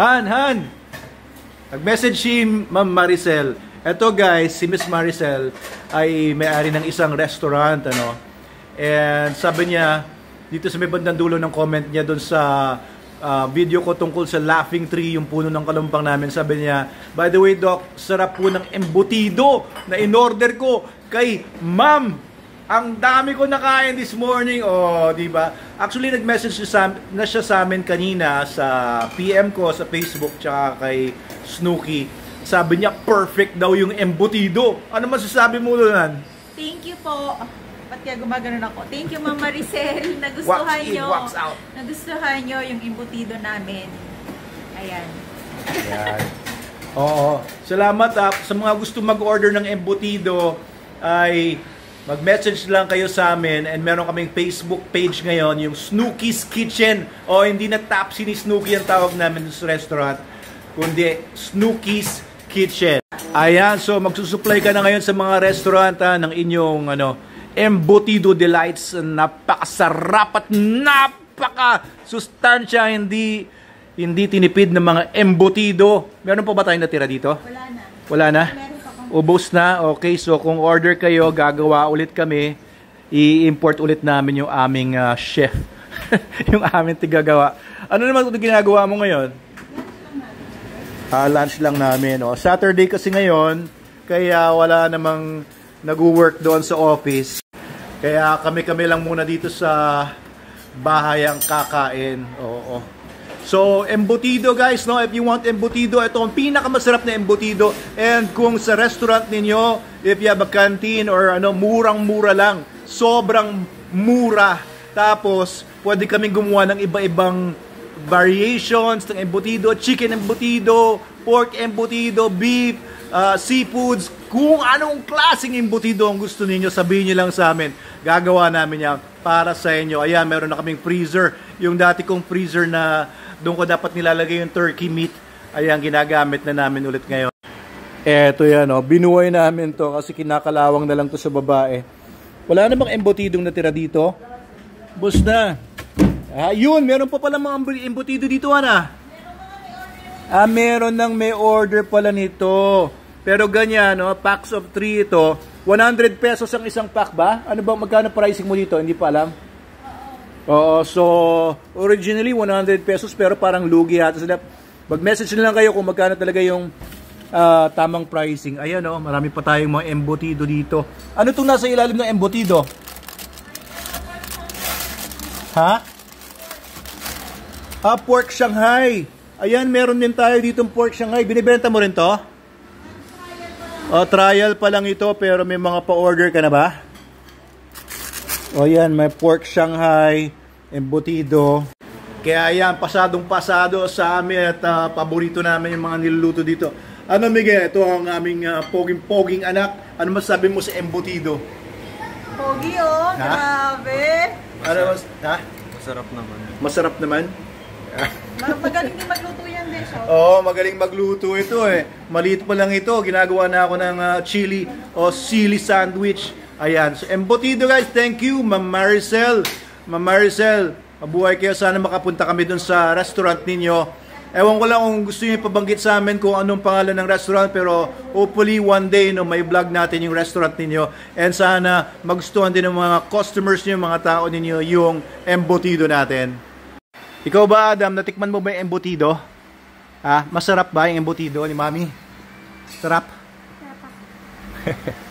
Han! Nag-message si Ma'am Maricel. Eto guys, si Miss Maricel ay may-ari ng isang restaurant, ano. And sabi niya, dito sa may bandang dulo ng comment niya doon sa video ko tungkol sa laughing tree, yung puno ng kalumpang namin, sabi niya, by the way Doc, sarap po ng embutido na in-order ko kay Ma'am. Ang dami ko nakain this morning. Oh, di ba? Actually, nag-message na siya sa amin kanina sa PM ko sa Facebook tsaka kay Snooki. Sabi niya, perfect daw yung embutido. Ano masasabi mo doon? Thank you po. Ba't kaya gumaganon ako? Thank you, Ma'am Maricel. Nagustuhan nyo. Wax out. Nagustuhan nyo yung embutido namin. Ayan. Ayan. Oo. Salamat sa mga gusto mag-order ng embutido ay mag-message lang kayo sa amin, and meron kaming Facebook page ngayon, yung Snooki's Kitchen. O hindi na Tapsi ni Snooki ang tawag namin sa restaurant, kundi Snooki's Kitchen. Ayan, so magsusupply ka na ngayon sa mga restaurant ng inyong embutido delights. Napakasarap at napaka-sustansya, hindi tinipid ng mga embutido. Meron pa ba tayong natira dito? Wala na. Wala na? Ubos na? Okay, so kung order kayo, gagawa ulit kami. I-import ulit namin yung aming chef. Yung aming tigagawa. Ano naman ito ginagawa mo ngayon? Lunch lang namin. Saturday kasi ngayon, kaya wala namang nag-work doon sa office. Kaya kami-kami lang muna dito sa bahay ang kakain. Oo. So, embutido guys, no? If you want embutido, ito ang pinakamasarap na embutido. And kung sa restaurant ninyo, if you have a canteen or murang-mura lang. Sobrang mura. Tapos, pwede kaming gumawa ng iba-ibang variations ng embutido, chicken embutido, pork embutido, beef, seafoods. Kung anong klaseng embutido ang gusto niyo, sabihin niyo lang sa amin. Gagawa namin yan para sa inyo. Ayan, meron na kaming freezer. Yung dati kong freezer na doon ko dapat nilalagay yung turkey meat. Ayan, ginagamit na namin ulit ngayon. Eto yan, binuhay namin to kasi kinakalawang na lang to sa babae. Wala na bang embutidong natira dito? Bus na. Yun, meron pa pala mga embutido dito, Ana. Meron nang may order pala nito. Pero ganyan, packs of 3 ito. 100 pesos ang isang pack ba? Ano ba, magkano pricing mo dito? Hindi pa alam. Oo, so originally 100 pesos pero parang lugi yata sila. Mag-message na lang kayo kung magkano talaga yung tamang pricing. Ayan marami pa tayong mga embutido dito. Ano itong nasa ilalim ng embutido? Ha? Pork Shanghai. Ayan, meron din tayo ditong pork Shanghai. Binibenta mo rin to? Trial pa lang ito pero may mga pa-order ka na ba? O yan, may pork Shanghai, embutido. Kaya yan, pasadong-pasado sa amin at paborito namin yung mga niluluto dito. Ano Miguel, ito ang aming poging-poging anak. Ano masabi mo sa embutido? Pogi grabe. Ano ha? Masarap naman. Masarap naman? Magaling din magluto yan din siya. Oo, magaling magluto ito Maliit pa lang ito, ginagawa na ako ng chili o sili sandwich. Ayan, so embutido guys, thank you Ma'am Maricel. Ma'am Maricel, mabuhay kayo, sana makapunta kami dun sa restaurant ninyo. Ewan ko lang kung gusto niyo ipabanggit sa amin kung anong pangalan ng restaurant, pero hopefully one day may vlog natin yung restaurant ninyo. And sana magustuhan din ng mga customers niyo, mga tao ninyo yung embutido natin. Ikaw ba Adam, natikman mo ba yung embutido? Masarap ba yung embutido ni Mami? Sarap? Sarap.